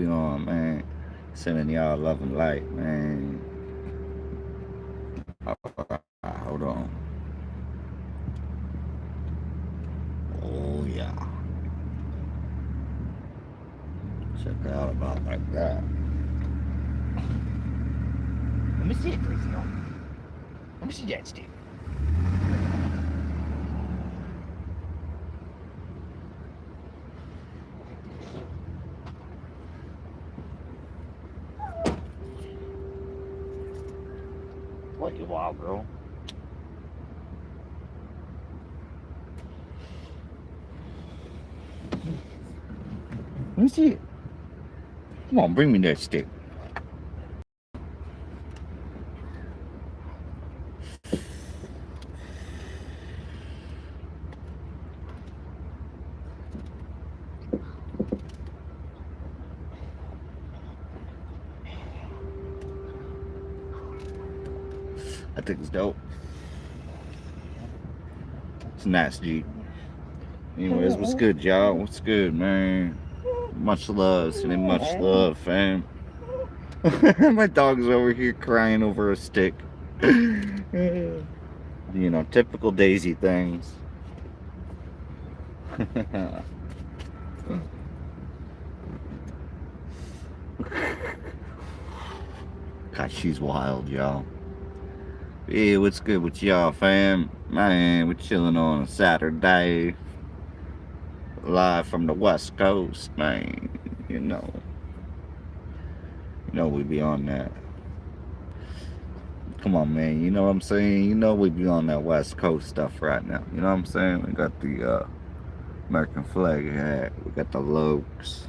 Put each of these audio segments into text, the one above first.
be on, man. Sending y'all love and light, man. Hold on. Oh, yeah. Check out about like that. Let me see it, Crazy. Let me see that stick. What, you wild girl? Let me see it. Come on, bring me that stick. I think it's dope. It's a nice Jeep. Anyways, what's good, y'all? What's good, man? Much love, sending much love, fam. My dog's over here crying over a stick. You know, typical Daisy things. God, she's wild, y'all. Hey, what's good with y'all, fam? Man, we're chilling on a Saturday. Live from the West Coast, man. You know we be on that. Come on, man. You know what I'm saying? You know we be on that West Coast stuff right now. You know what I'm saying? We got the American flag hat. We got the Lokes.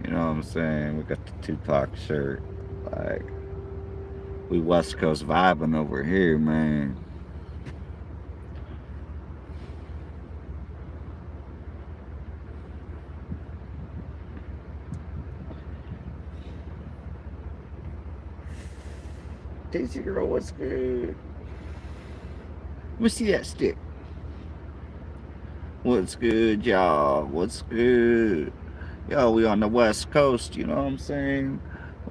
You know what I'm saying? We got the Tupac shirt. Like, we West Coast vibing over here, man. Daisy girl, what's good? Let me see that stick. What's good, y'all? What's good? Yo, we on the West Coast, you know what I'm saying?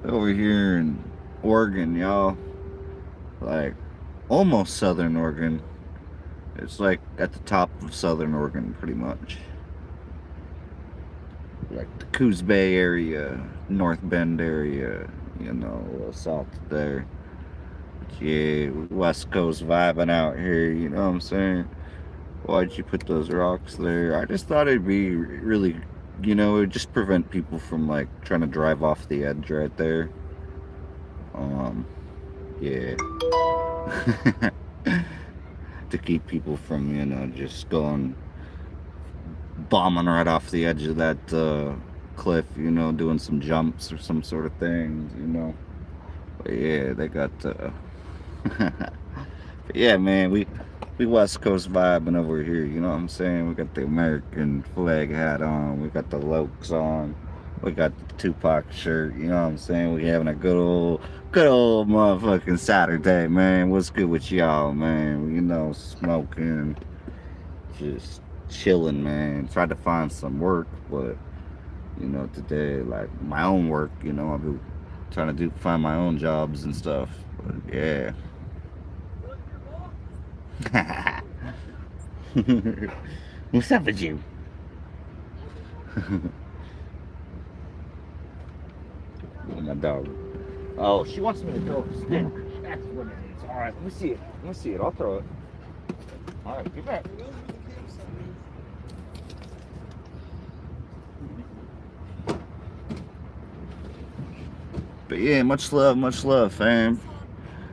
We over here in Oregon, y'all. Like, almost Southern Oregon. It's like at the top of Southern Oregon, pretty much. Like the Coos Bay area, North Bend area, you know, a little south there. But yeah, West Coast vibing out here, you know what I'm saying? Why'd you put those rocks there? I just thought it'd be really, you know, it'd just prevent people from like trying to drive off the edge right there. Yeah. To keep people from, you know, just going bombing right off the edge of that cliff, you know, doing some jumps or some sort of things, you know. But yeah, they got but yeah, man, we West Coast vibing over here, you know what I'm saying? We got the American flag hat on, we got the Lokes on, we got the Tupac shirt, you know what I'm saying? We having a good old motherfucking Saturday, man. What's good with y'all, man? You know, smoking, just chilling, man. Tried to find some work, but you know, today, like my own work, you know, I've been trying to find my own jobs and stuff. But yeah. What's up with you? My dog. Oh, she wants me to throw a stick. That's what it is. All right, let me see it. Let me see it. I'll throw it. All right, get back. But yeah, much love, fam.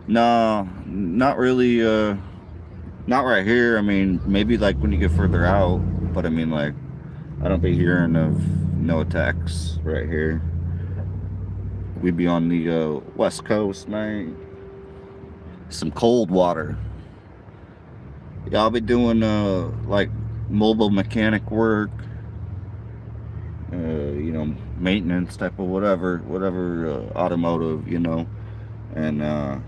No, not really. Not right here. I mean, maybe like when you get further out. But I mean, like, I don't be hearing of no attacks right here. We be on the West Coast, man. Some cold water. Y'all be doing like mobile mechanic work. You know, maintenance type of whatever automotive, you know, and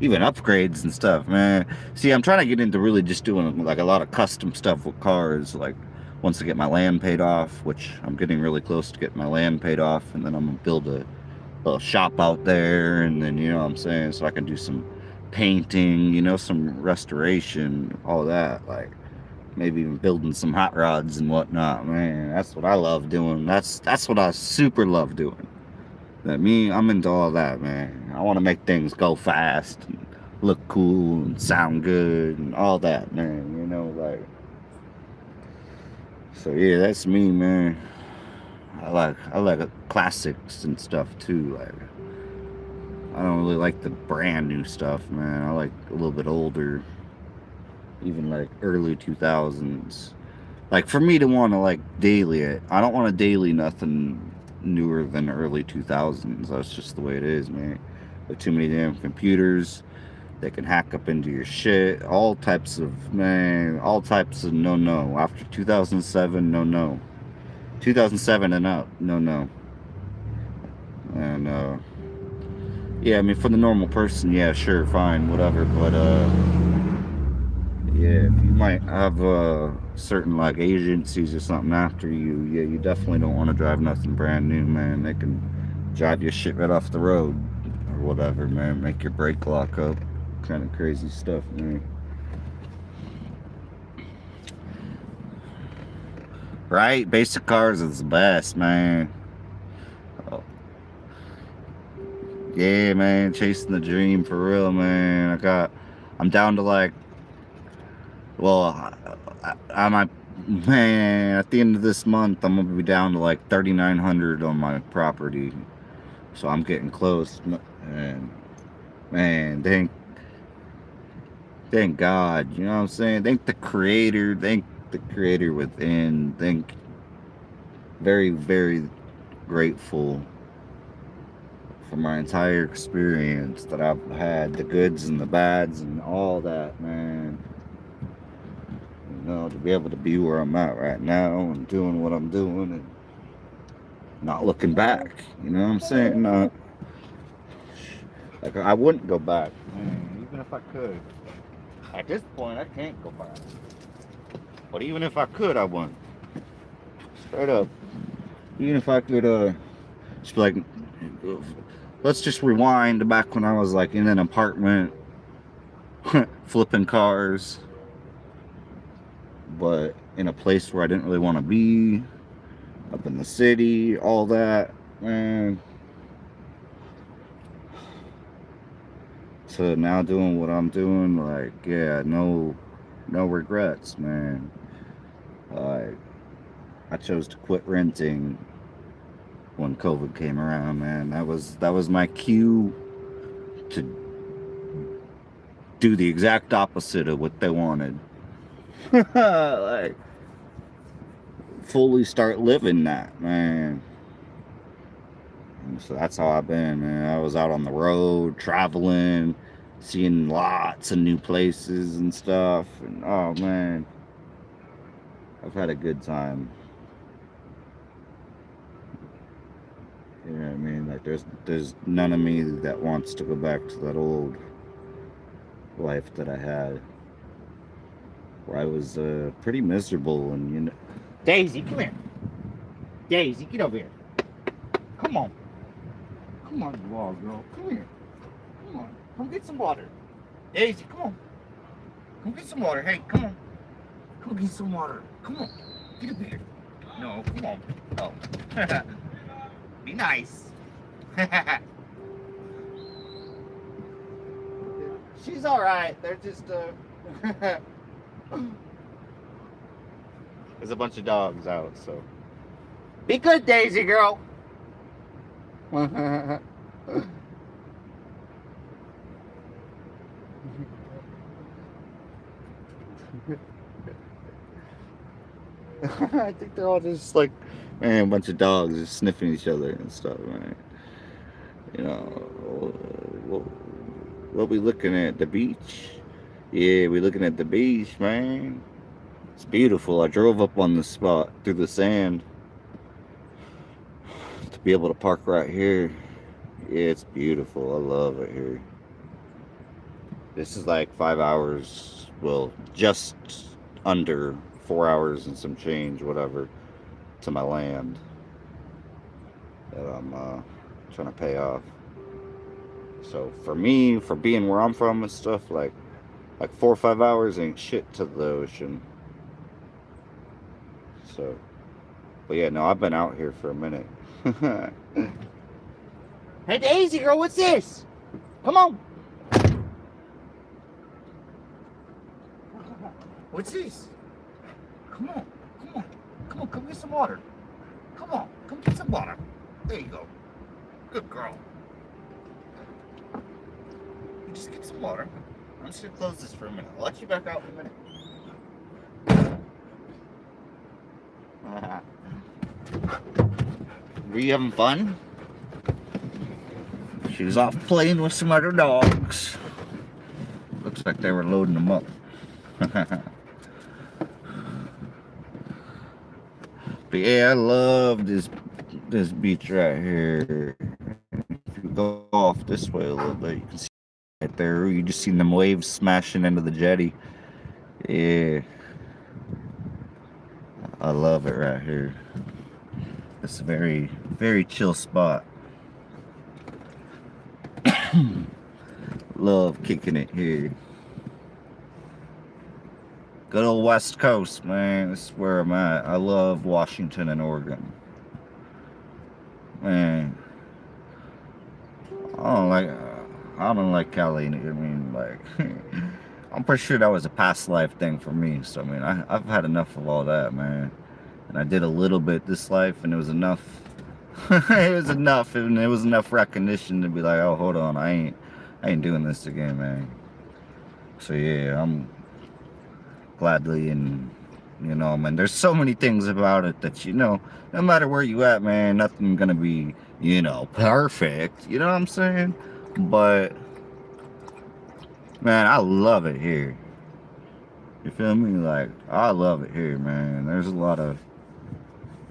even upgrades and stuff, man. See, I'm trying to get into really just doing like a lot of custom stuff with cars, like once I get my land paid off, which I'm getting really close to getting my land paid off, and then I'm gonna build a little shop out there, and then, you know what I'm saying, so I can do some painting, you know, some restoration, all that, like maybe even building some hot rods and whatnot. Man, that's what I love doing. That's what I super love doing. I'm into all that, man. I want to make things go fast and look cool and sound good and all that, man. You know, like, so yeah, that's me, man. I like classics and stuff too. Like, I don't really like the brand new stuff, man. I like a little bit older, even like early 2000s. Like, for me to want to like daily it, I don't want to daily nothing newer than early 2000s. That's just the way it is, man. There are too many damn computers. They can hack up into your shit. All types of, man, all types of no. After 2007, no. 2007 and up, no. And, yeah, I mean, for the normal person, yeah, sure, fine, whatever. But, yeah, if you might have certain like agencies or something after you, yeah, you definitely don't want to drive nothing brand new, man. They can drive your shit right off the road or whatever, man. Make your brake lock up. Kind of crazy stuff, man. Right? Basic cars is the best, man. Oh, yeah, man. Chasing the dream for real, man. I'm down to like, well, I'm at, man, at the end of this month, I'm gonna be down to like 3,900 on my property. So I'm getting close, and man, thank God, you know what I'm saying? Thank the Creator within. Very, very grateful for my entire experience that I've had, the goods and the bads and all that, man. You know, to be able to be where I'm at right now and doing what I'm doing and not looking back, you know what I'm saying? Like, I wouldn't go back, man, even if I could. At this point, I can't go back. But even if I could, I wouldn't. Straight up. Even if I could, just be like, let's just rewind to back when I was like in an apartment, flipping cars, but in a place where I didn't really want to be, up in the city, all that, man. To now doing what I'm doing, like, yeah, no regrets, man. Like, I chose to quit renting when COVID came around, man. That was my cue to do the exact opposite of what they wanted. Like, fully start living that, man. And so that's how I've been, man. I was out on the road, traveling, seeing lots of new places and stuff. And oh man, I've had a good time. You know what I mean? Like, there's none of me that wants to go back to that old life that I had, where I was pretty miserable. And, you know, Daisy, come here. Daisy, get over here. Come on, you all girl. Come here. Come on, come get some water. Daisy, come get some water. Hey, come get some water. Come on, get up here. No, come on. Oh. Be nice. She's all right. They're just there's a bunch of dogs out, so be good, Daisy girl. I think they're all just like, man, a bunch of dogs just sniffing each other and stuff, man. You know, what we looking at? The beach? Yeah, we looking at the beach, man. It's beautiful. I drove up on the spot through the sand to be able to park right here. Yeah, it's beautiful. I love it here. This is like 5 hours, well, just under 4 hours and some change, whatever, to my land that I'm trying to pay off. So for me, for being where I'm from and stuff, like 4 or 5 hours ain't shit to the ocean. So, but yeah, no, I've been out here for a minute. Hey Daisy girl, what's this? Come on. What's this? Come on, come on, come on, come get some water. Come on, come get some water. There you go. Good girl. You just get some water. I'm just gonna close this for a minute. I'll let you back out in a minute. Were you having fun? She was off playing with some other dogs. Looks like they were loading them up. But yeah, I love this beach right here. If you go off this way a little bit, you can see right there. You just see them waves smashing into the jetty. Yeah, I love it right here. It's a very, very chill spot. Love kicking it here. Good old West Coast, man. This is where I'm at. I love Washington and Oregon. Man, I don't like Cali. I mean, like, I'm pretty sure that was a past life thing for me. So I mean, I've had enough of all that, man. And I did a little bit this life, and it was enough. It was enough, and it was enough recognition to be like, oh, hold on, I ain't doing this again, man. So yeah, I'm gladly, and you know, man, there's so many things about it that, you know, no matter where you at, man, nothing gonna be, you know, perfect. You know what I'm saying? But man, I love it here. You feel me? Like, I love it here, man. There's a lot of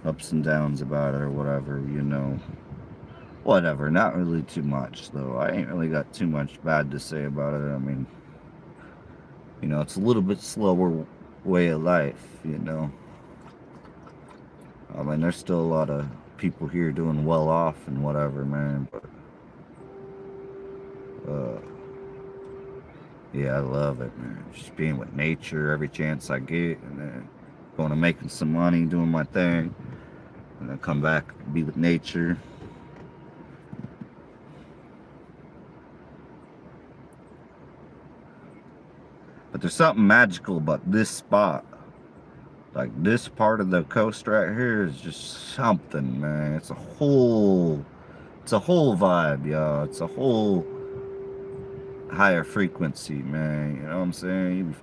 ups and downs about it or whatever, you know. Whatever, not really too much, though. I ain't really got too much bad to say about it. I mean, you know, it's a little bit slower way of life, you know. I mean, there's still a lot of people here doing well off and whatever, man, but yeah, I love it, man. Just being with nature every chance I get, and then going to making some money, doing my thing, and then come back, be with nature. But there's something magical about this spot. Like, this part of the coast right here is just something, man. It's a whole vibe, y'all. It's a whole higher frequency, man. You know what I'm saying? You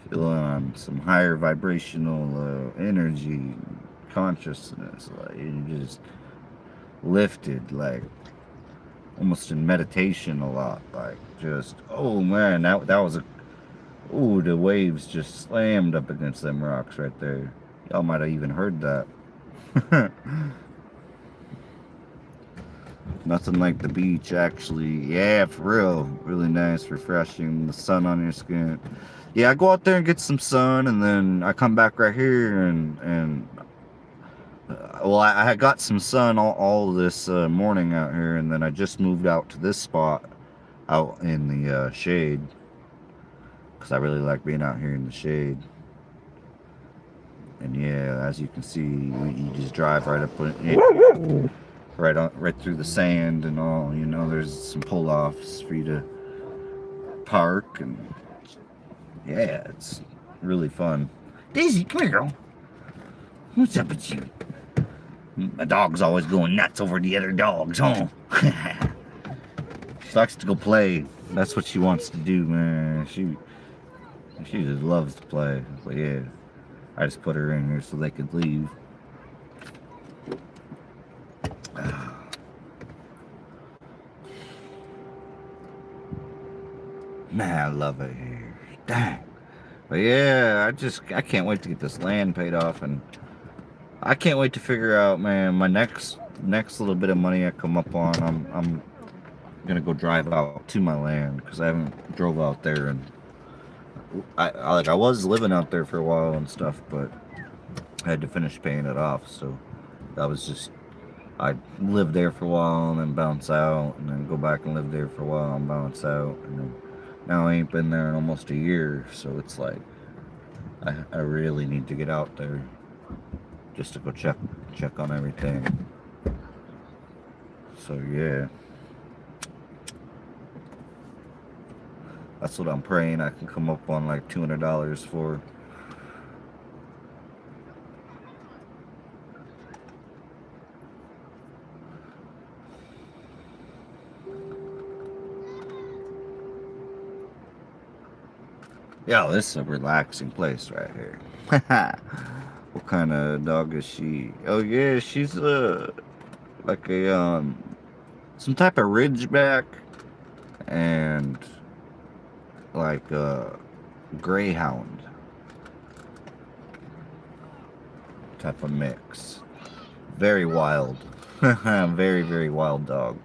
feel on some higher vibrational energy, consciousness. Like, you're just lifted, like almost in meditation a lot. Like, just, oh man, that was a, ooh, the waves just slammed up against them rocks right there. Y'all might have even heard that. Nothing like the beach, actually. Yeah, for real. Really nice, refreshing. The sun on your skin. Yeah, I go out there and get some sun, and then I come back right here, and well, I got some sun all this morning out here, and then I just moved out to this spot out in the shade, because I really like being out here in the shade. And yeah, as you can see, you just drive right up, right through the sand and all. You know, there's some pull-offs for you to park, and yeah, it's really fun. Daisy, come here, girl. What's up with you? My dog's always going nuts over the other dogs, huh? She likes to go play. That's what she wants to do, man. She just loves to play. But yeah, I just put her in here so they could leave. Man, I love it here. Dang. But yeah, I can't wait to get this land paid off, and I can't wait to figure out, man, my next little bit of money I come up on, I'm gonna go drive out to my land, because I haven't drove out there in I was living out there for a while and stuff, but I had to finish paying it off. So I was just I'd live there for a while and then bounce out, and then go back and live there for a while and bounce out, and then now I ain't been there in almost a year. So it's like I really need to get out there just to go check on everything. So yeah, that's what I'm praying I can come up on like $200 for. Yeah, this is a relaxing place right here. What kind of dog is she? Oh yeah, she's like a some type of Ridgeback and like a Greyhound type of mix. Very wild. Very wild dog.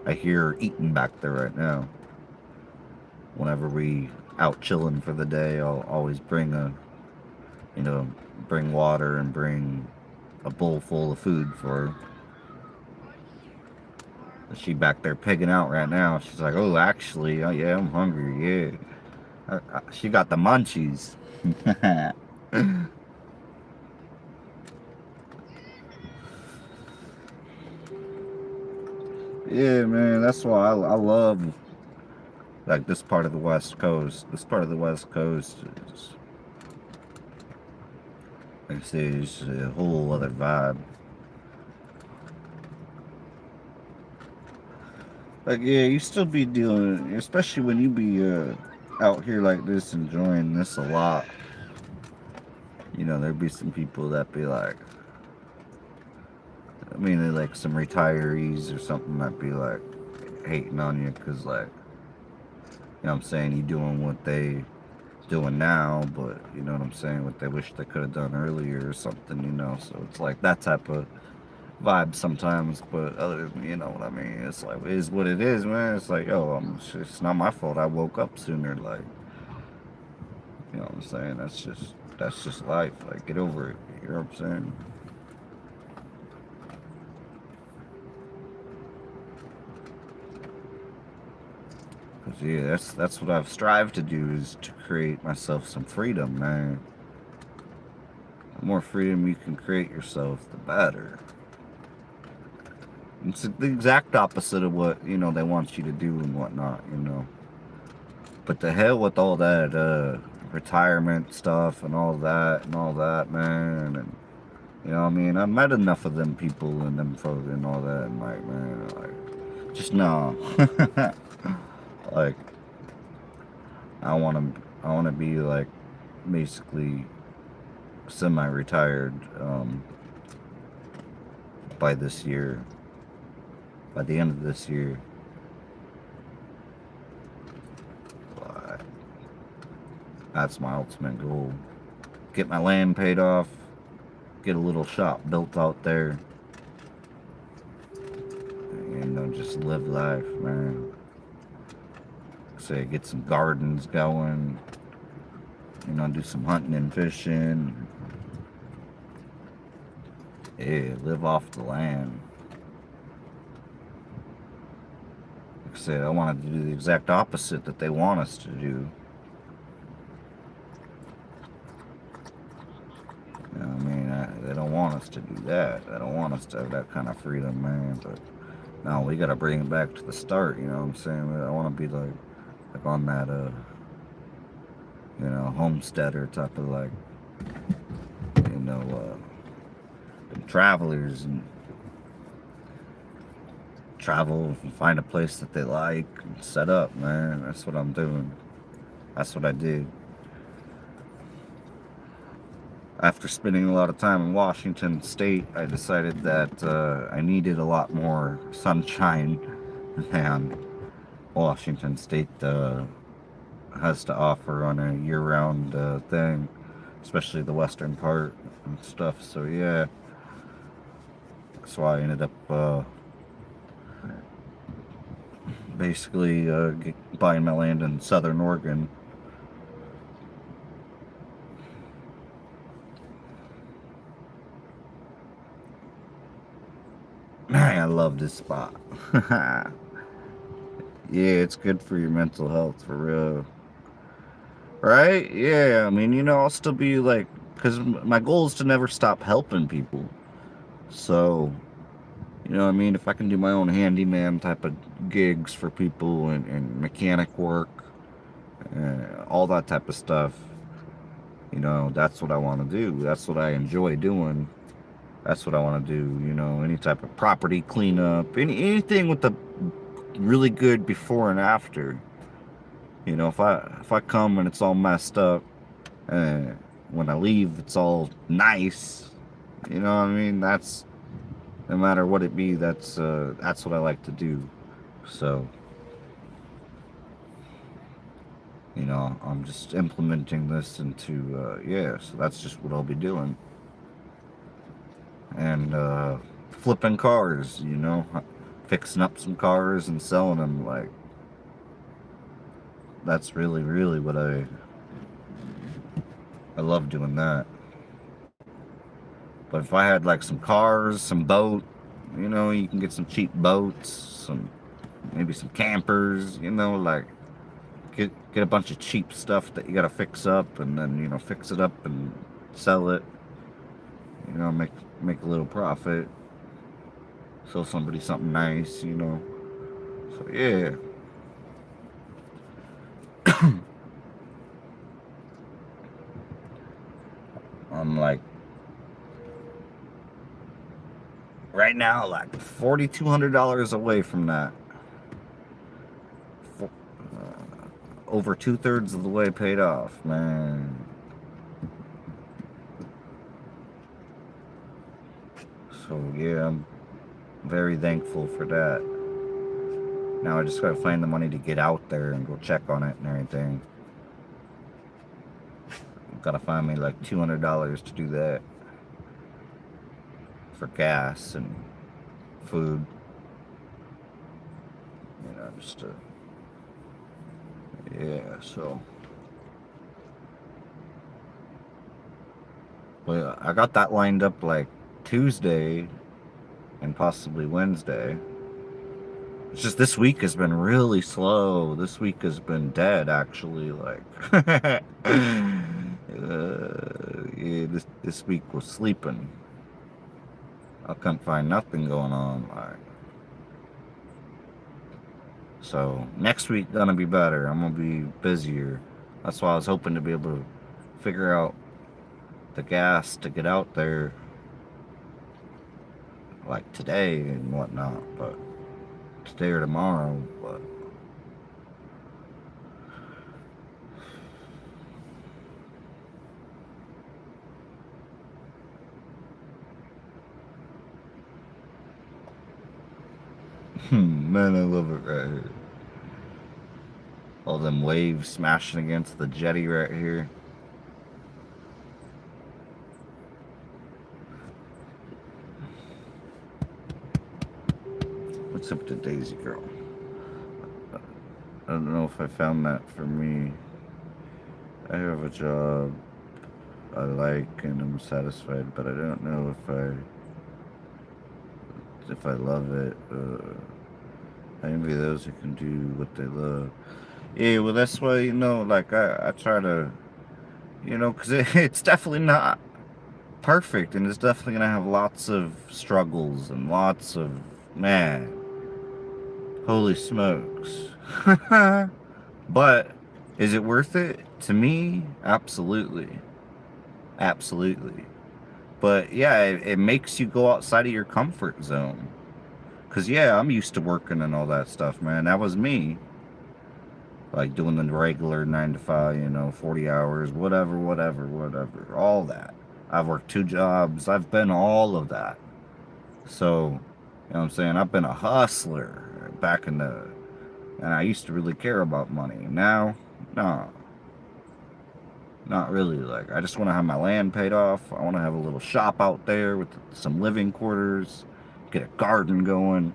I hear her eating back there right now. Whenever we out chilling for the day, I'll always bring bring water and bring a bowl full of food for her. She back there pigging out right now. She's like, oh, actually, oh yeah, I'm hungry. Yeah, she got the munchies. Yeah, man, that's why I love like this part of the West Coast. This part of the West Coast is, like I say, it's a whole other vibe. Like, yeah, you still be dealing, especially when you be out here like this, enjoying this a lot. You know, there'd be some people that be like, I mean, they're like some retirees or something that be like hating on you because, like, you know what I'm saying, you doing what they doing now, but you know what I'm saying, what they wish they could have done earlier or something, you know. So it's like that type of vibe sometimes, but other, you know what I mean, it's like, it is what it is, man. It's like, oh, it's not my fault I woke up sooner, like, you know what I'm saying, that's just life, like, get over it, you know what I'm saying. Because yeah, that's what I've strived to do, is to create myself some freedom, man. The more freedom you can create yourself, the better. It's the exact opposite of what, you know, they want you to do and whatnot, you know. But the hell with all that retirement stuff and all that, man. And you know what I mean? I met enough of them people and them folk and all that, and like, man, like, just no. Like, I wanna be like basically semi-retired by this year. By the end of this year. But that's my ultimate goal. Get my land paid off, get a little shop built out there, and, you know, just live life, man. Say, get some gardens going, you know, do some hunting and fishing. Yeah, live off the land. Like I said, I wanted to do the exact opposite that they want us to do. You know what I mean? They don't want us to do that. They don't want us to have that kind of freedom, man. But no, we gotta bring it back to the start. You know what I'm saying? I want to be like on that you know, homesteader type of, like, you know, travelers, and travel and find a place that they like and set up, man. That's what I'm doing. That's what I did. After spending a lot of time in Washington State, I decided that I needed a lot more sunshine than Washington State has to offer on a year-round thing, especially the western part and stuff. So yeah, that's why I ended up basically buying my land in Southern Oregon. Man, I love this spot. Yeah, it's good for your mental health, for real. Right? Yeah, I mean, I'll still be like, because my goal is to never stop helping people. So, what I mean? If I can do my own handyman type of gigs for people and mechanic work, all that type of stuff, that's what I want to do. That's what I enjoy doing. That's what I want to do. Any type of property cleanup, anything with the really good before and after. If I come and it's all messed up, uh, when I leave it's all nice. You know what I mean? That's no matter what it be. That's what I like to do. So, I'm just implementing this into yeah. So that's just what I'll be doing, and flipping cars. Fixing up some cars and selling them. Like that's really, really what I love doing that. But if I had like some cars, some boat, you can get some cheap boats, maybe some campers, like get a bunch of cheap stuff that you gotta fix up, and then fix it up and sell it. Make a little profit, sell somebody something nice. So yeah. I'm like right now like $4,200 away from that. Over 2/3 of the way paid off, man. So yeah, I'm very thankful for that. Now I just gotta find the money to get out there and go check on it and everything. Gotta find me like $200 to do that for gas and food. Just to, yeah. So, but I got that lined up like Tuesday and possibly Wednesday. It's just this week has been really slow. This week has been dead, actually. Like, yeah, this week was sleeping. I couldn't find nothing going on. Like, so next week gonna be better. I'm gonna be busier. That's why I was hoping to be able to figure out the gas to get out there, like today and whatnot. But today or tomorrow. But man, I love it right here. All them waves smashing against the jetty right here. What's up to Daisy Girl? I don't know if I found that for me. I have a job I like and I'm satisfied, but I don't know if I love it. I envy those who can do what they love. Yeah, well, that's why, like, I try to, because it's definitely not perfect, and it's definitely going to have lots of struggles and lots of, man, holy smokes. But, is it worth it? To me, absolutely. Absolutely. But, yeah, it makes you go outside of your comfort zone. Because, yeah, I'm used to working and all that stuff, man. That was me. Like doing the regular 9 to 5, 40 hours, whatever, all that. I've worked 2 jobs. I've been all of that. So, what I'm saying? I've been a hustler back in and I used to really care about money. Now, no, not really. Like, I just want to have my land paid off. I want to have a little shop out there with some living quarters, get a garden going.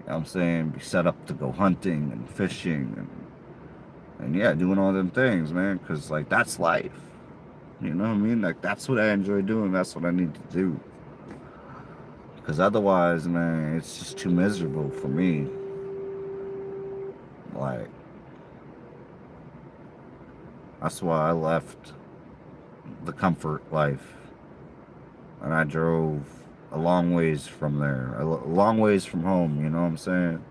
You know what I'm saying? Be set up to go hunting and fishing and yeah, doing all them things, man. Because, like, that's life. You know what I mean? Like, that's what I enjoy doing. That's what I need to do. Because otherwise, man, it's just too miserable for me. Like, that's why I left the comfort life. And I drove a long ways from there. A long ways from home, you know what I'm saying?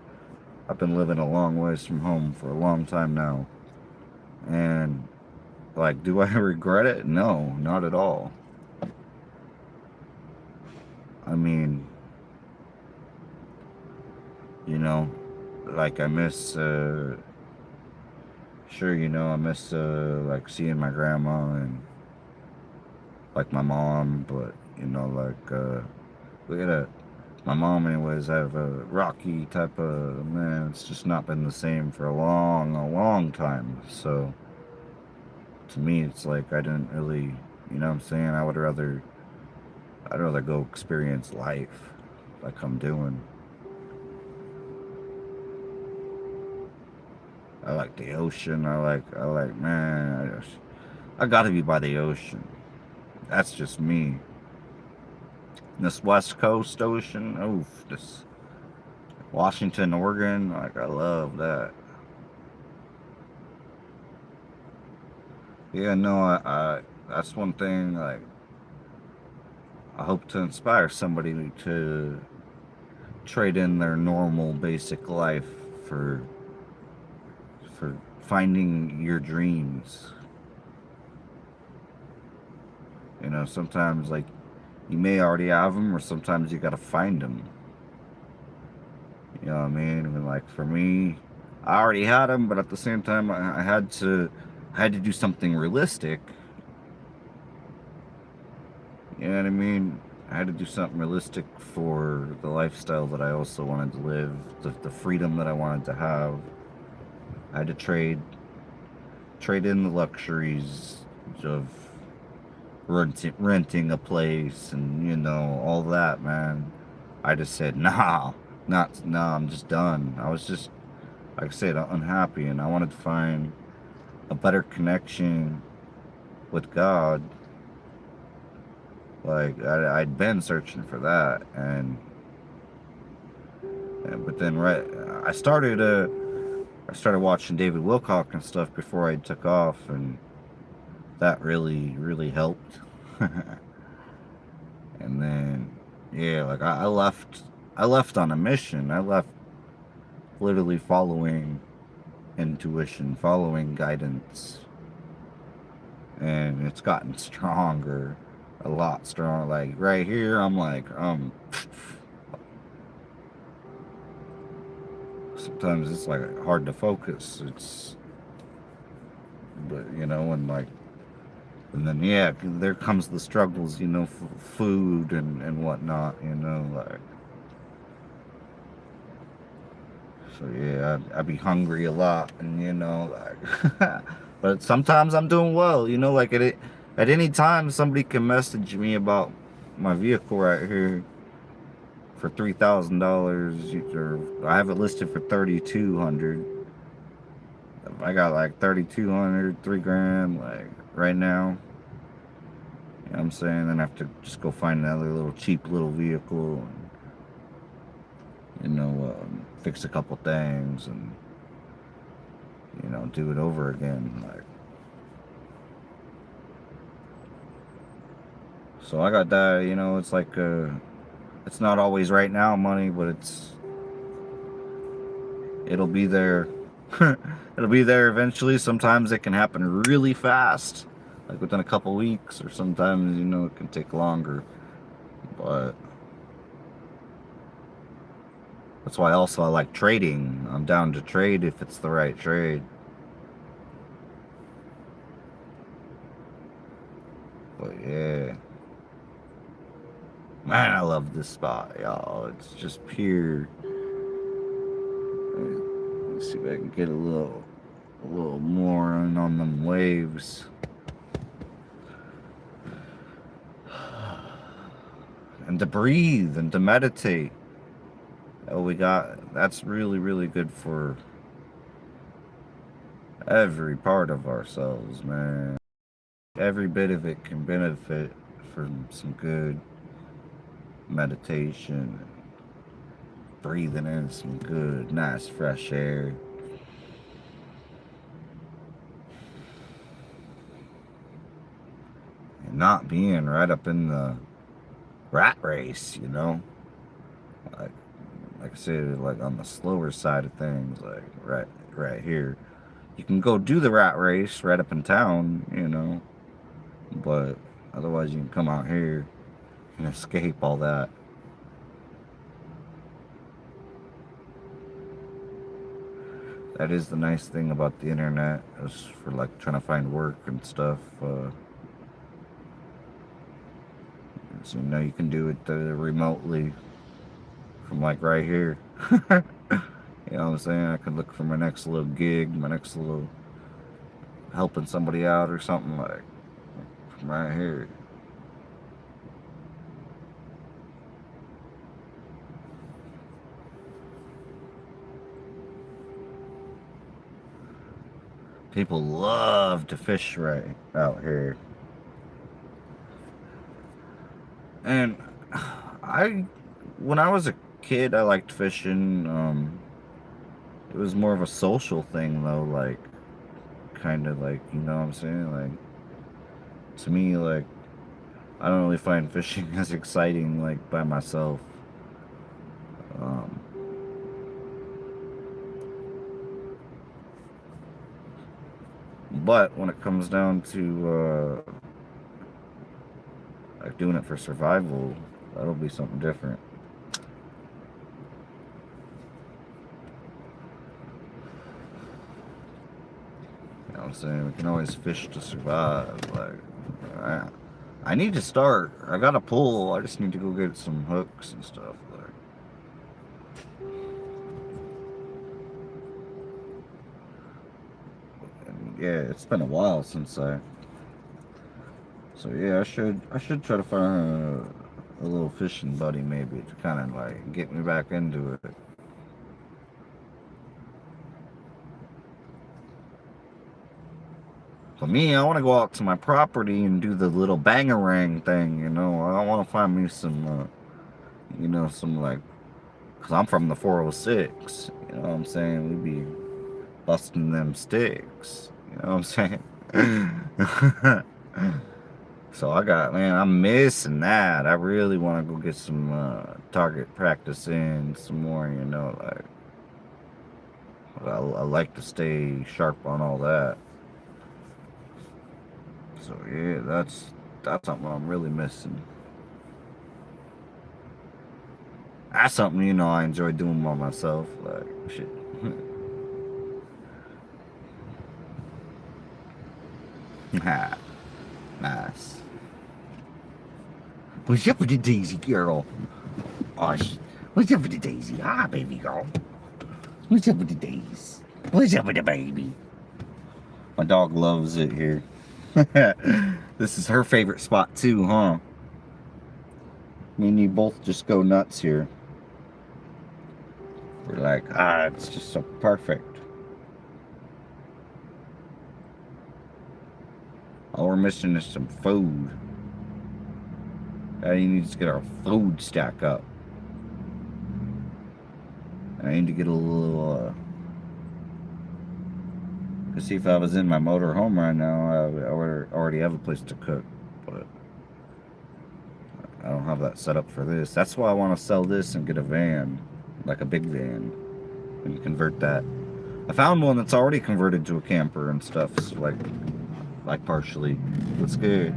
I've been living a long ways from home for a long time now. And, like, do I regret it? No, not at all. I mean, you know, like, I miss, sure, you know, I miss, like, seeing my grandma and, like, my mom, but, you know, like, look at that. My mom, anyways, I have a rocky type of, man, it's just not been the same for a long time. So, to me, it's like I didn't really, you know what I'm saying? I'd rather go experience life like I'm doing. I like the ocean. Man, I gotta be by the ocean. That's just me. This West Coast ocean, oof, this Washington, Oregon, like, I love that. Yeah, no, that's one thing, like, I hope to inspire somebody to trade in their normal basic life for finding your dreams. You know, sometimes, like, you may already have them, or sometimes you gotta find them. You know what I mean? I mean, like, for me, I already had them, but at the same time, I had to do something realistic. You know what I mean? I had to do something realistic for the lifestyle that I also wanted to live, the freedom that I wanted to have. I had to trade in the luxuries of renting a place and, you know, all that, man. I just said, nah, I'm just done. I was just, like I said, unhappy, and I wanted to find a better connection with God. Like, I'd been searching for that, but then, right, I started watching David Wilcock and stuff before I took off, and that really helped. And then, yeah, like, I left on a mission. I left literally following intuition, following guidance, and it's gotten stronger, a lot stronger. Like, right here, I'm like, sometimes it's like hard to focus. But, you know, and then, yeah, there comes the struggles, you know, for food and whatnot, you know, like. So yeah, I'd be hungry a lot, and, you know, like, but sometimes I'm doing well, you know, like, at any time somebody can message me about my vehicle right here for $3,000, or I have it listed for 3,200. I got like 3,200, 3 grand, like, right now. You know what I'm saying? Then I have to just go find another little cheap little vehicle, and, you know, fix a couple things, and, you know, do it over again. Like, so I got that, you know, it's like, it's not always right now money, but it'll be there. It'll be there eventually. Sometimes it can happen really fast, like within a couple weeks, or sometimes, you know, it can take longer. But that's why also I like trading. I'm down to trade if it's the right trade. But yeah, man, I love this spot, y'all. It's just pure. Let's see if I can get a little more on them waves. And to breathe and to meditate. Oh, we got, that's really, really good for every part of ourselves, man. Every bit of it can benefit from some good meditation, breathing in some good, nice, fresh air. And not being right up in the rat race, you know? Like, like I said, like on the slower side of things, like right here. You can go do the rat race right up in town, you know, but otherwise you can come out here and escape all that. That is the nice thing about the internet, is for like trying to find work and stuff. So you know you can do it remotely from like right here. You know what I'm saying? I could look for my next little gig, my next little helping somebody out or something like from right here. People love to fish right out here. And I, when I was a kid, I liked fishing. It was more of a social thing though, like kind of like, you know what I'm saying? Like to me, like I don't really find fishing as exciting like by myself. Um, but when it comes down to like doing it for survival, that'll be something different. You know what I'm saying? We can always fish to survive. Like, I, I need to start. I got a pull. I just need to go get some hooks and stuff. Like, and yeah, it's been a while since I. So yeah, I should try to find a little fishing buddy maybe to kind of like get me back into it. For me, I want to go out to my property and do the little bangarang thing. You know, I want to find me some, you know, some like, cause I'm from the 406. You know what I'm saying? We be busting them sticks. You know what I'm saying? So I got, man, I'm missing that. I really want to go get some target practice in some more, you know, like I like to stay sharp on all that. So yeah, that's something I'm really missing. That's something, you know, I enjoy doing by myself, like shit. Nice. What's up with the daisy girl? Oh, what's up with the daisy? Ah, baby girl. What's up with the daisy? What's up with the baby? My dog loves it here. This is her favorite spot too, huh? Me and you both just go nuts here. We're like, it's just so perfect. All we're missing is some food. I need to get our food stack up. I need to get a little, cause see if I was in my motor home right now, I would already have a place to cook, but I don't have that set up for this. That's why I want to sell this and get a van, like a big van, and convert that. I found one that's already converted to a camper and stuff, so like partially. That's good.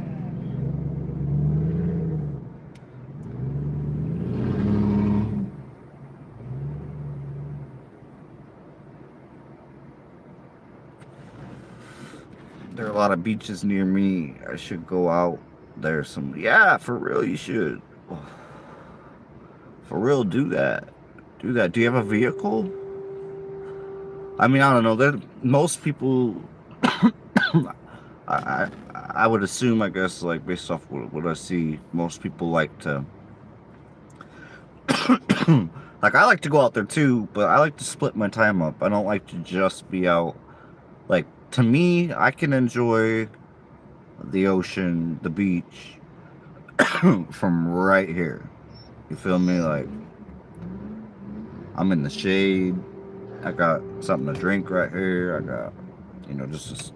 There are a lot of beaches near me. I should go out there some. Yeah, for real, you should. For real, do that. Do that. Do you have a vehicle? I mean, I don't know. There, most people. I would assume, I guess, like based off what I see, most people like to Like, I like to go out there too, but I like to split my time up. I don't like to just be out. Like, to me, I can enjoy the ocean, the beach, from right here. You feel me? Like, I'm in the shade. I got something to drink right here. I got, just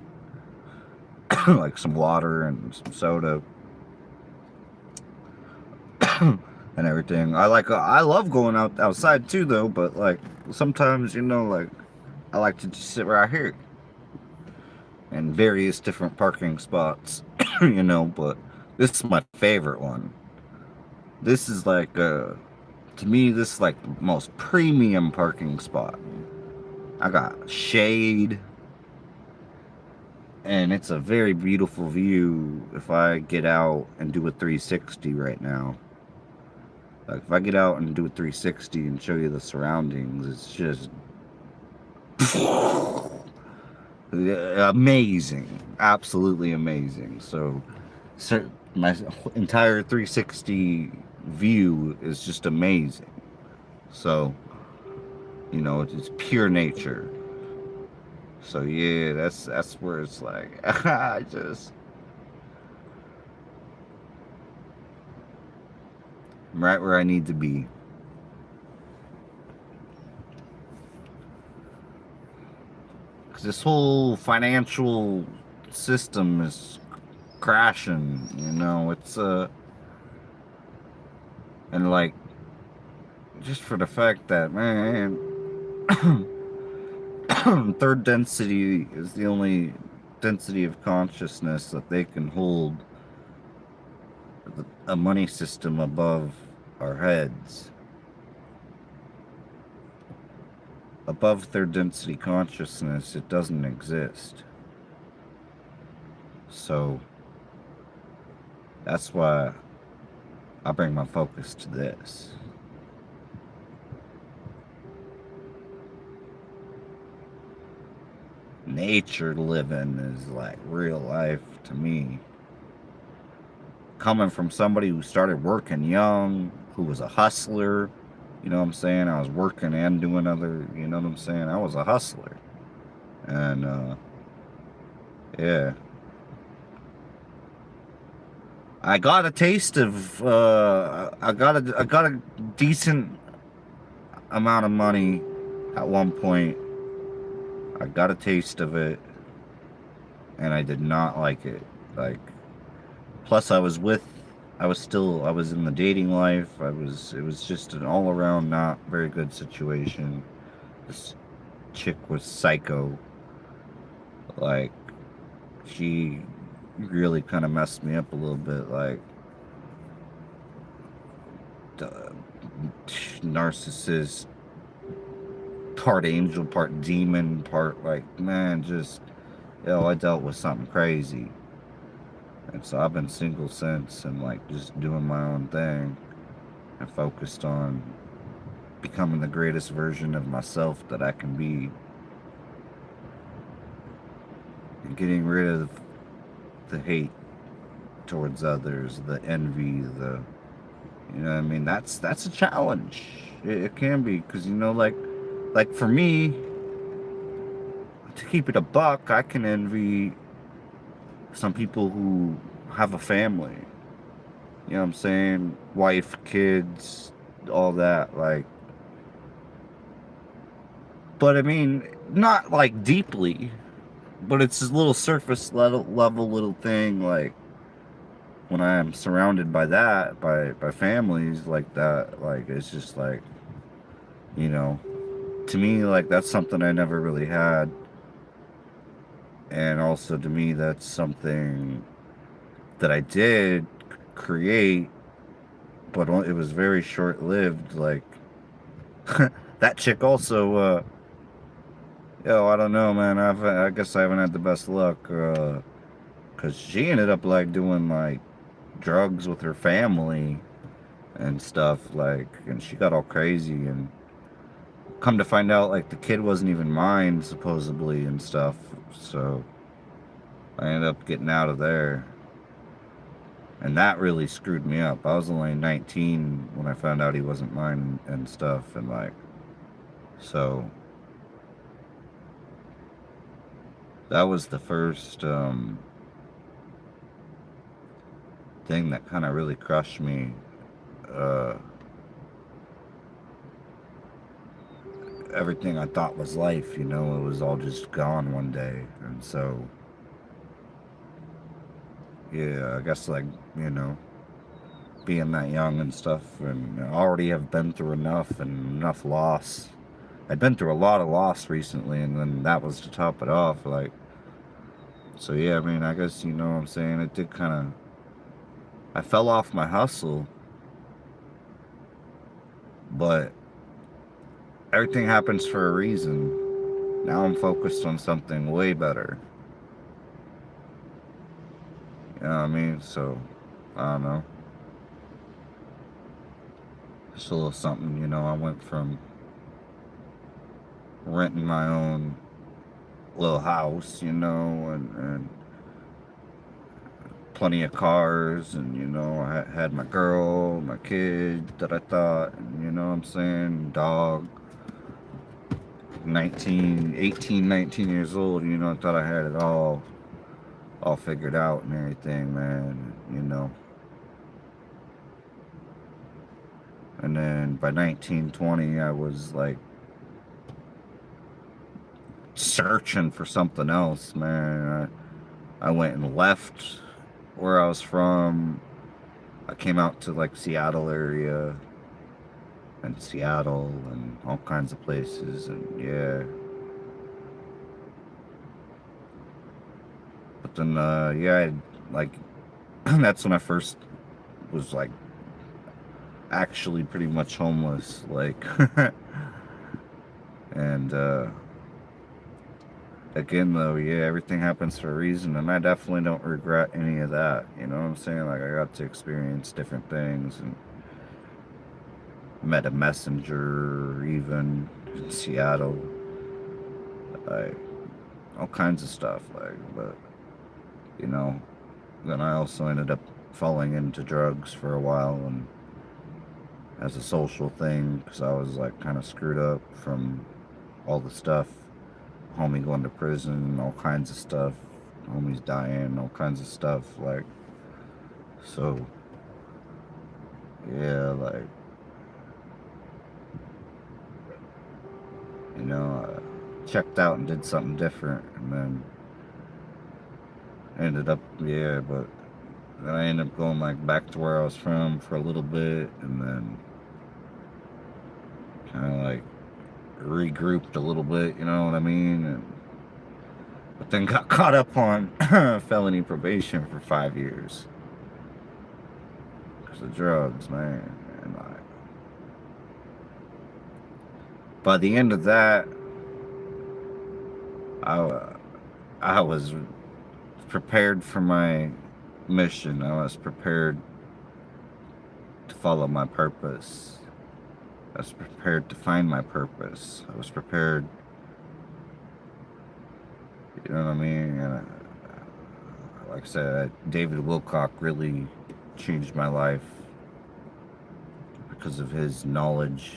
like some water and some soda and everything. I love going outside too, though. But like sometimes, like I like to just sit right here in various different parking spots, But this is my favorite one. This is like, to me, this is like the most premium parking spot. I got shade, and it's a very beautiful view. If I get out and do a 360 right now, like if I get out and do a 360 and show you the surroundings, it's just amazing, absolutely amazing. So my entire 360 view is just amazing. So, it's pure nature. So yeah, that's where it's like I just I'm right where I need to be. Cause this whole financial system is crashing. It's and like just for the fact that, man, third density is the only density of consciousness that they can hold a money system above our heads. Above third density consciousness, it doesn't exist. So that's why I bring my focus to this. Nature living is like real life to me. Coming from somebody who started working young, who was a hustler, you know what I'm saying? I was working and doing other, you know what I'm saying? I was a hustler. And, yeah. I got a taste of, I got a decent amount of money at one point. I got a taste of it, and I did not like it. Like, plus I was in the dating life. It was just an all around not very good situation. This chick was psycho. Like, she really kind of messed me up a little bit. Like, the narcissist, part angel, part demon, part, like, man, just, I dealt with something crazy. And so I've been single since, and like just doing my own thing and focused on becoming the greatest version of myself that I can be, and getting rid of the hate towards others, the envy, you know what I mean? That's a challenge. It can be, because like for me, to keep it a buck, I can envy some people who have a family. You know what I'm saying? Wife, kids, all that. Like, but I mean, not like deeply, but it's this little surface level little thing. Like, when I am surrounded by that, by families like that, like, it's just like, you know, to me, like, that's something I never really had. And also to me, that's something that I did create, but it was very short lived. Like, that chick also, I don't know, man. I guess I haven't had the best luck, cause she ended up like doing like drugs with her family and stuff, like, and she got all crazy, and come to find out, like, the kid wasn't even mine supposedly and stuff. So I ended up getting out of there. And that really screwed me up. I was only 19 when I found out he wasn't mine and stuff. And like, so that was the first thing that kind of really crushed me. Uh, Everything I thought was life, you know, it was all just gone one day. And so, yeah, I guess like, you know, being that young and stuff, and I already have been through enough and enough loss. I'd been through a lot of loss recently, and then that was to top it off. Like, so yeah, I mean, I guess you know what I'm saying. It did kind of. I fell off my hustle, but everything happens for a reason. Now I'm focused on something way better. You know what I mean? So, I don't know. Just a little something, you know. I went from renting my own little house, you know, and plenty of cars, and you know, I had my girl, my kid that I thought, and you know what I'm saying, dog, 19 years old, you know, I thought I had it all figured out and everything, man, you know. And then by 1920, I was like searching for something else, man. I went and left where I was from. I came out to like Seattle area and Seattle and all kinds of places, and yeah. But then, yeah, like that's when I first was like actually pretty much homeless, like, and again though, yeah, everything happens for a reason, and I definitely don't regret any of that. You know what I'm saying? Like, I got to experience different things and met a messenger even in Seattle, like all kinds of stuff, like, but you know, then I also ended up falling into drugs for a while, and as a social thing, because I was like kind of screwed up from all the stuff, homie going to prison, all kinds of stuff, homies dying, all kinds of stuff, like, so yeah, like, you know, I checked out and did something different, and then ended up, yeah, but then I ended up going like back to where I was from for a little bit, and then kind of like regrouped a little bit, you know what I mean? And but then got caught up on felony probation for 5 years because of drugs, man. And like, by the end of that, I I was prepared for my mission. I was prepared to follow my purpose. I was prepared to find my purpose. I was prepared, you know what I mean? And like I said, David Wilcock really changed my life because of his knowledge,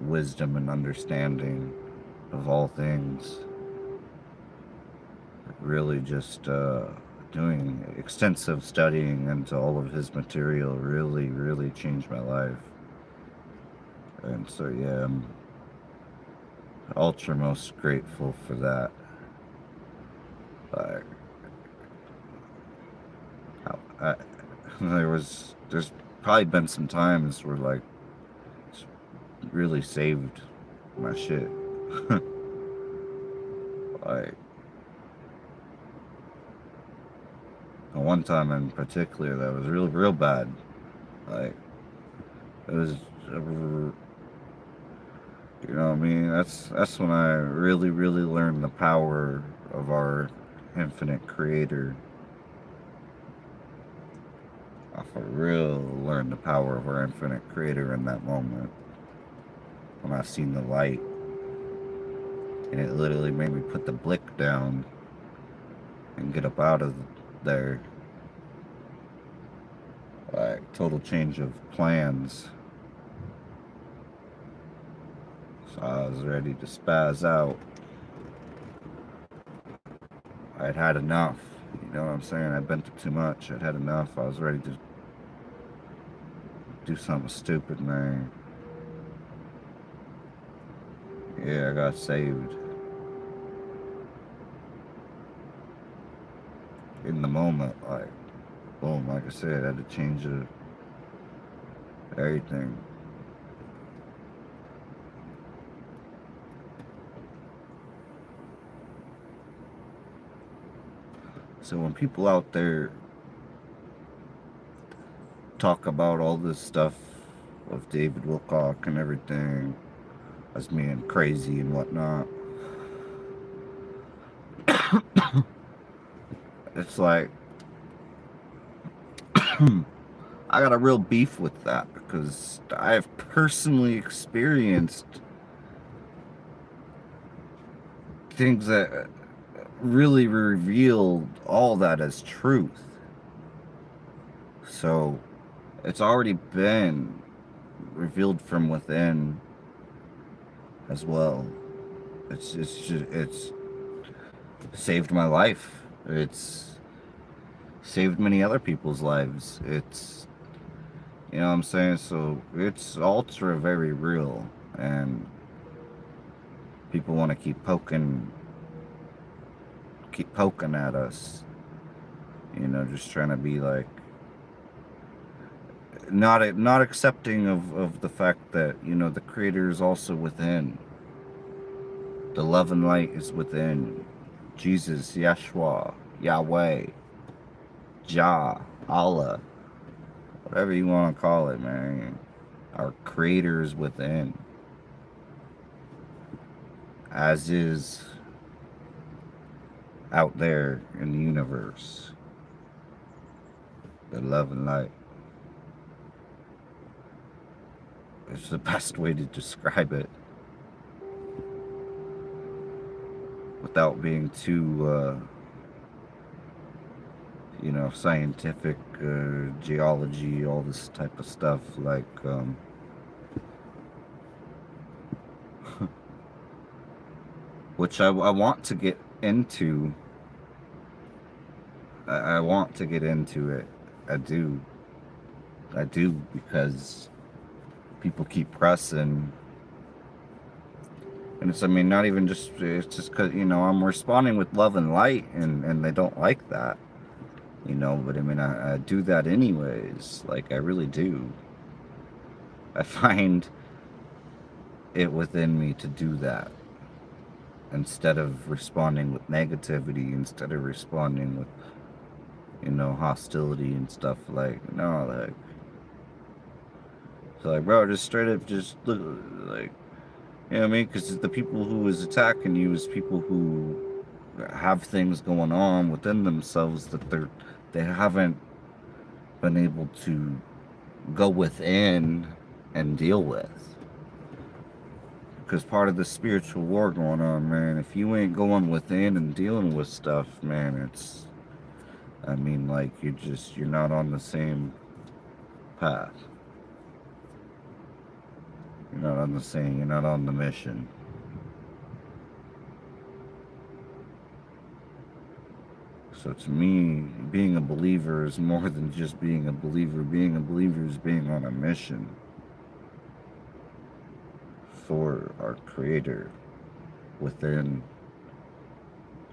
wisdom, and understanding of all things. Really just doing extensive studying into all of his material really changed my life. And so, yeah, I'm ultra most grateful for that. Like, I, there's probably been some times where like it's really saved my shit. Like one time in particular that was real bad. Like it was, you know what I mean? That's when I really learned the power of our infinite creator. I for real learned the power of our infinite creator in that moment. When I seen the light, and it literally made me put the blick down and get up out of there. Like, total change of plans. So I was ready to spaz out. I'd had enough. You know what I'm saying? I'd been through too much. I'd had enough. I was ready to do something stupid, man. Yeah, I got saved. In the moment, like, boom, like I said, I had to change everything. So when people out there talk about all this stuff of David Wilcock and everything as being crazy and whatnot, it's like, I got a real beef with that because I've personally experienced things that really revealed all that as truth. So it's already been revealed from within as well. It's saved my life. It's saved many other people's lives. It's, you know what I'm saying? So it's ultra very real, and people want to keep poking at us, you know, just trying to be like not accepting of the fact that, you know, the creator is also within. The love and light is within. Jesus, Yeshua, Yahweh, Jah, Allah, whatever you want to call it, man. Our creator is within, as is out there in the universe. The love and light. It's the best way to describe it without being too, you know, scientific, geology, all this type of stuff. Like, which I want to get into. I want to get into it. I do. I do, because people keep pressing. And it's, I mean, not even just, it's just because, you know, I'm responding with love and light, and they don't like that, you know, but I mean, I do that anyways. Like, I really do. I find it within me to do that. Instead of responding with negativity, instead of responding with, you know, hostility and stuff, like, no, like, it's like, bro, just straight up, just look, like, you know what I mean? Because the people who is attacking you is people who have things going on within themselves that they haven't been able to go within and deal with. Because part of the spiritual war going on, man, if you ain't going within and dealing with stuff, man, it's, I mean, like, you're not on the same path. You're not on the mission. So to me, being a believer is more than just being a believer. Being a believer is being on a mission for our Creator, within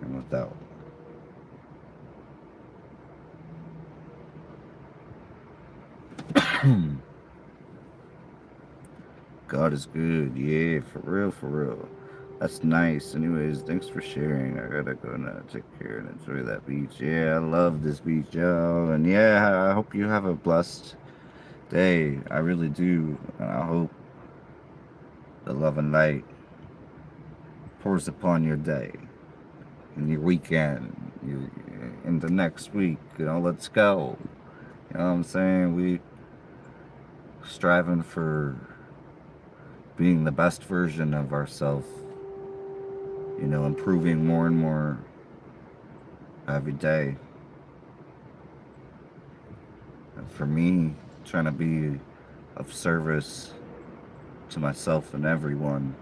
and without. God is good, yeah, for real, for real. That's nice. Anyways, thanks for sharing. I gotta go now, take care and enjoy that beach. Yeah, I love this beach, y'all. And yeah, I hope you have a blessed day. I really do. And I hope the love and light pours upon your day and your weekend, in the next week. You know, let's go. You know what I'm saying? We striving for being the best version of ourselves. You know, improving more and more every day. for me, trying to be of service to myself and everyone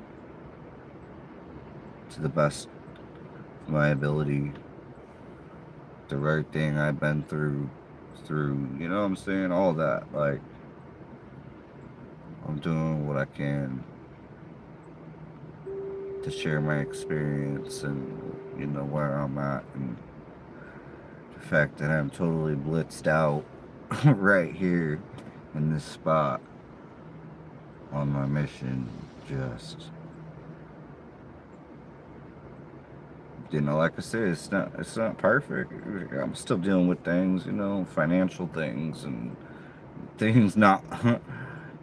to the best of my ability, the right thing I've been through, you know what I'm saying? All that. Like, I'm doing what I can to share my experience and, where I'm at. And the fact that I'm totally blitzed out right here in this spot on my mission, just, like I said, it's not perfect. I'm still dealing with things, financial things and things not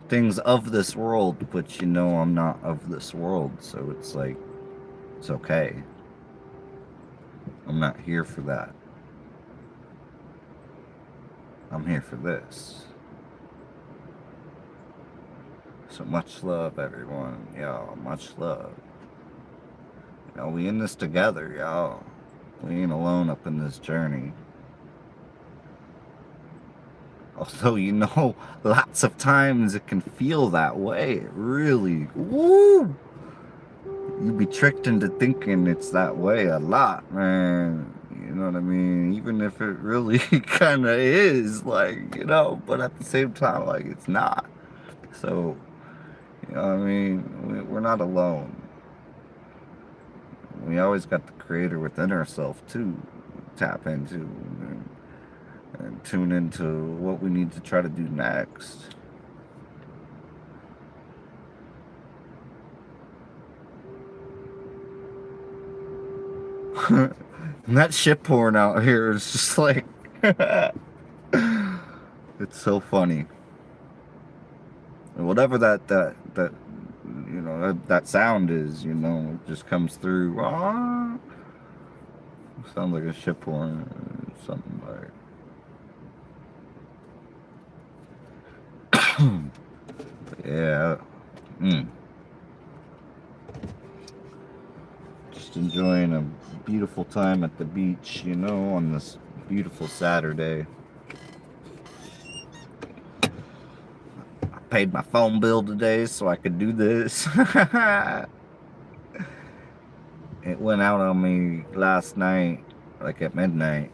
things of this world, but I'm not of this world, so it's like, it's okay. I'm not here for that. I'm here for this. So much love, everyone. Y'all, much love. We in this together, y'all. We ain't alone up in this journey. Although, lots of times it can feel that way. It really, woo! You be tricked into thinking it's that way a lot, man. You know what I mean? Even if it really kind of is, like, but at the same time, like, it's not. So, you know what I mean? We're not alone. We always got the creator within ourselves, too, tap into and tune into what we need to try to do next. And that shit pouring out here is just like, it's so funny. And whatever that sound is, it just comes through. Ah, sounds like a ship horn or something like. Yeah. Just enjoying a beautiful time at the beach, on this beautiful Saturday. I paid my phone bill today so I could do this. It went out on me last night, like at midnight,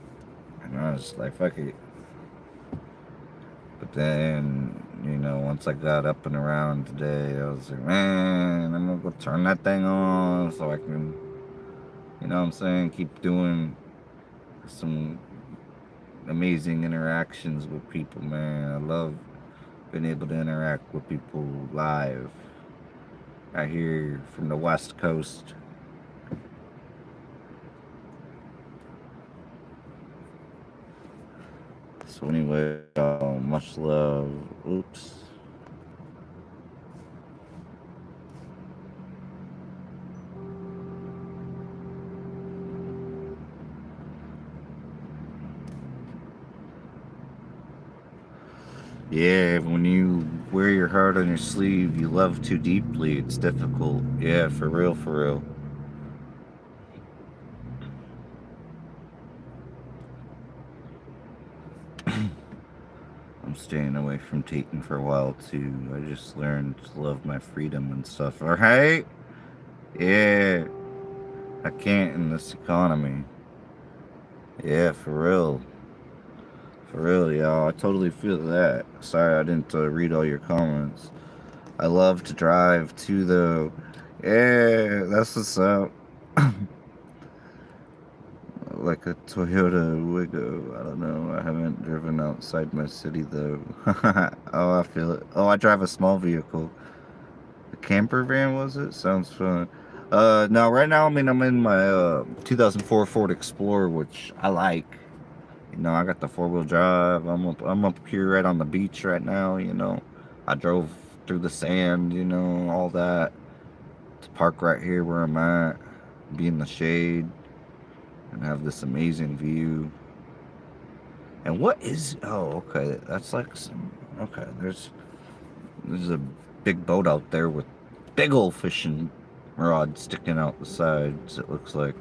and I was like, fuck it. But then, once I got up and around today, I was like, man, I'm gonna go turn that thing on so I can, what I'm saying, keep doing some amazing interactions with people, man. I love being able to interact with people live. I hear from the West Coast. So anyway, much love. Oops. Yeah, when you wear your heart on your sleeve, you love too deeply. It's difficult. Yeah, for real, for real. I'm staying away from Tatum for a while too. I just learned to love my freedom and stuff. Alright? Yeah. I can't in this economy. Yeah, for real. For real, y'all. I totally feel that. Sorry I didn't read all your comments. I love to drive too, though. Yeah, that's what's up. Like a Toyota Wigo. I don't know. I haven't driven outside my city, though. Oh, I feel it. Oh, I drive a small vehicle. A camper van, was it? Sounds fun. No, right now, I'm in my 2004 Ford Explorer, which I like. I got the four-wheel drive. I'm up here right on the beach right now, I drove through the sand, all that. To park right here where I'm at, be in the shade, and have this amazing view. And what is... Oh, okay. That's like some... Okay, there's a big boat out there with big old fishing rod sticking out the sides, it looks like.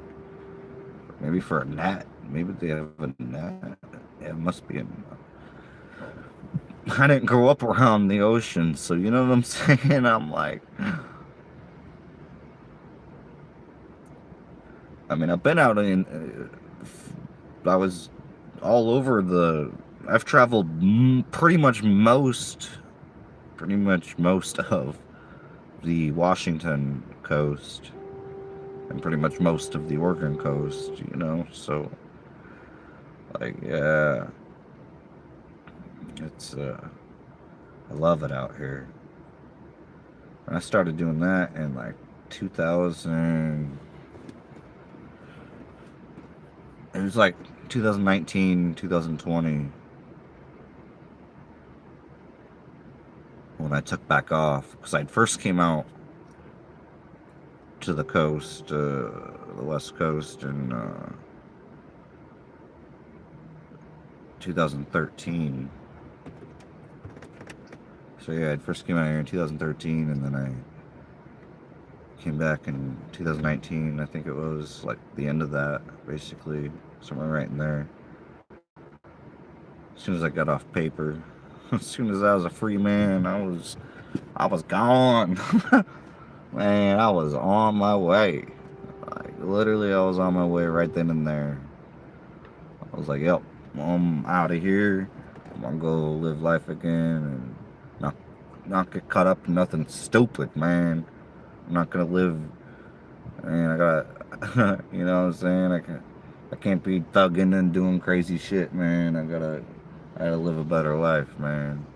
Maybe for a net. Maybe they have a net. Yeah, it must be a net. I didn't grow up around the ocean, so you know what I'm saying? I'm like, I mean, I've been out in, I was all over I've traveled pretty much most of the Washington coast and pretty much most of the Oregon coast, you know, so, like, yeah, it's, I love it out here. And I started doing that in like 2000, it was like 2019, 2020 when I took back off because I first came out to the coast, the West Coast in 2013. So yeah, I first came out here in 2013 and then I came back in 2019. I think it was like the end of that, basically, somewhere right in there. As soon as I got off paper, as soon as I was a free man, I was gone. Man, I was on my way. Like literally, I was on my way right then and there. I was like, "Yep, I'm out of here. I'm gonna go live life again and not get caught up in nothing stupid, man. I'm not gonna live. Man, I gotta, you know what I'm saying? I can't be thugging and doing crazy shit, man. I gotta live a better life, man."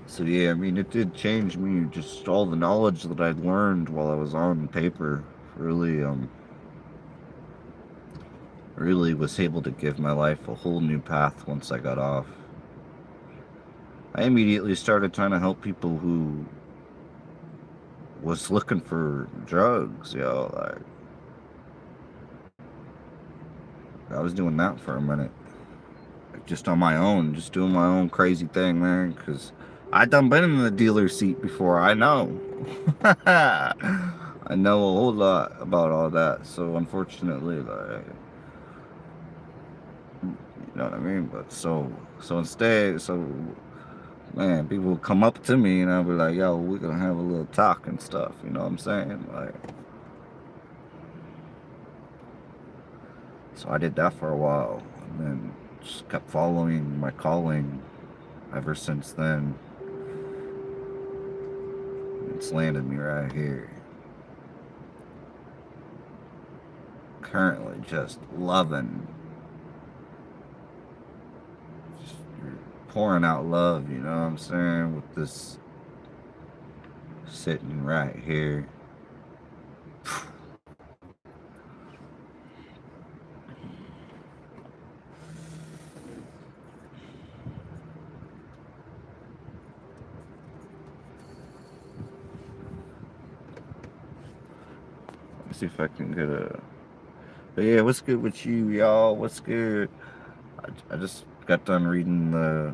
So yeah, I mean, it did change me. Just all the knowledge that I'd learned while I was on paper really, really was able to give my life a whole new path once I got off. I immediately started trying to help people who was looking for drugs, yo. Like, I was doing that for a minute, like, just on my own, just doing my own crazy thing, man. Because I done been in the dealer's seat before. I know. I know a whole lot about all that. So unfortunately, like, you know what I mean. But so instead, so man, people will come up to me and I'll be like, "Yo, we're gonna have a little talk and stuff." You know what I'm saying? Like, so I did that for a while, and then just kept following my calling ever since then. It's landed me right here. Currently, just loving, just pouring out love. You know what I'm saying? With this sitting right here. Let's see if I can get a. But yeah, what's good with you, y'all? What's good? I just got done reading the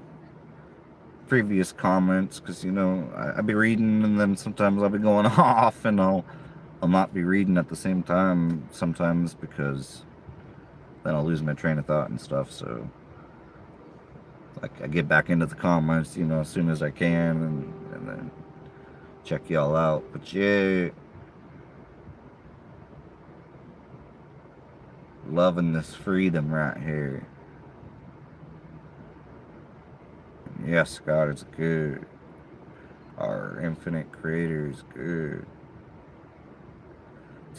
previous comments because you know I be reading and then sometimes I'll be going off and I'll not be reading at the same time sometimes because then I'll lose my train of thought and stuff. So like I get back into the comments, you know, as soon as I can and then check y'all out. But yeah, loving this freedom right here. Yes, God is good. Our infinite creator is good.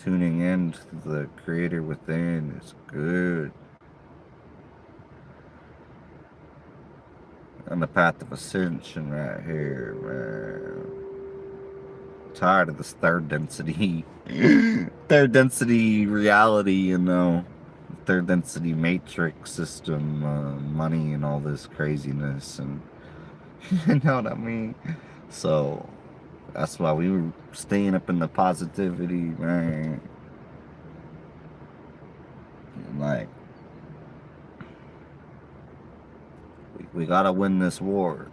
Tuning in to the creator within is good. On the path of ascension right here, man. Tired of this third density, third density reality, you know, third density matrix system, money and all this craziness, and you know what I mean. So that's why we were staying up in the positivity, man. And like, we gotta win this war.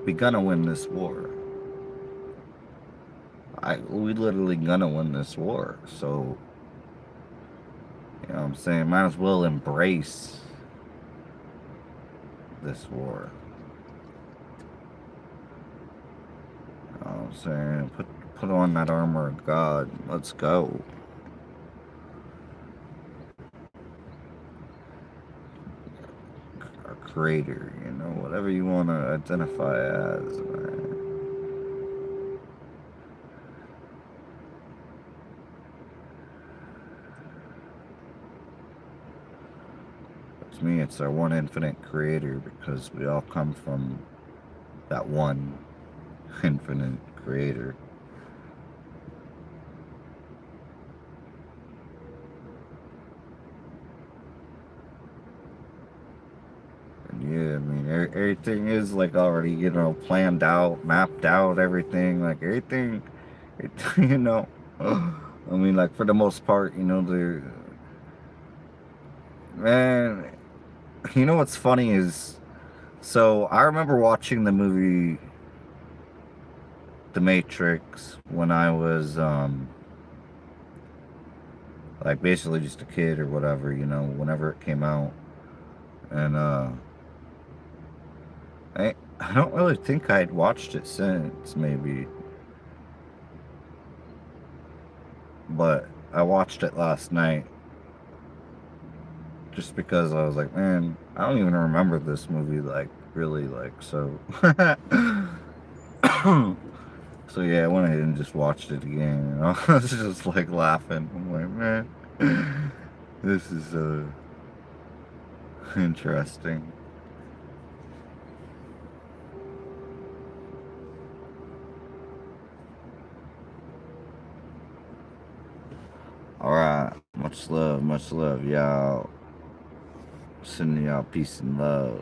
We gonna win this war. We literally gonna win this war. So You know what I'm saying? Might as well embrace this war. You know what I'm saying? Put on that armor of God. Let's go. Our creator, you know, whatever you want to identify as, man. To me, it's our one infinite creator because we all come from that one infinite creator. And yeah, I mean, everything is like already, you know, planned out, mapped out, everything, like everything, it, you know. I mean, like for the most part, you know, man, you know what's funny is, so I remember watching the movie The Matrix when I was, like basically just a kid or whatever, you know, whenever it came out. And I don't really think I'd watched it since, maybe, but I watched it last night just because I was like, man, I don't even remember this movie, like really, like so. So yeah, I went ahead and just watched it again. You know? I was just like laughing. I'm like, man, this is interesting. All right, much love, y'all. Sending y'all peace and love.